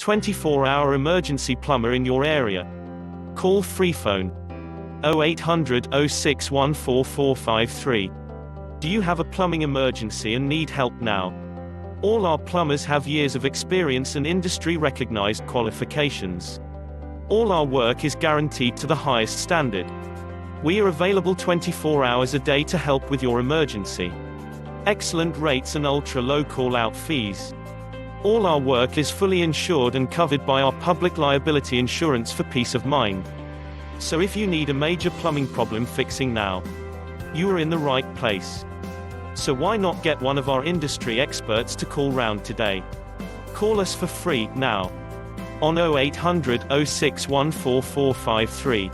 24-hour emergency plumber in your area. Call free phone 0800 06144453. Do you have a plumbing emergency and need help now? All our plumbers have years of experience and industry-recognized qualifications. All our work is guaranteed to the highest standard. We are available 24 hours a day to help with your emergency. Excellent rates and ultra-low call-out fees. All our work is fully insured and covered by our public liability insurance for peace of mind. So if you need a major plumbing problem fixing now, you are in the right place. So why not get one of our industry experts to call round today? Call us for free, now, on 0800 06144453.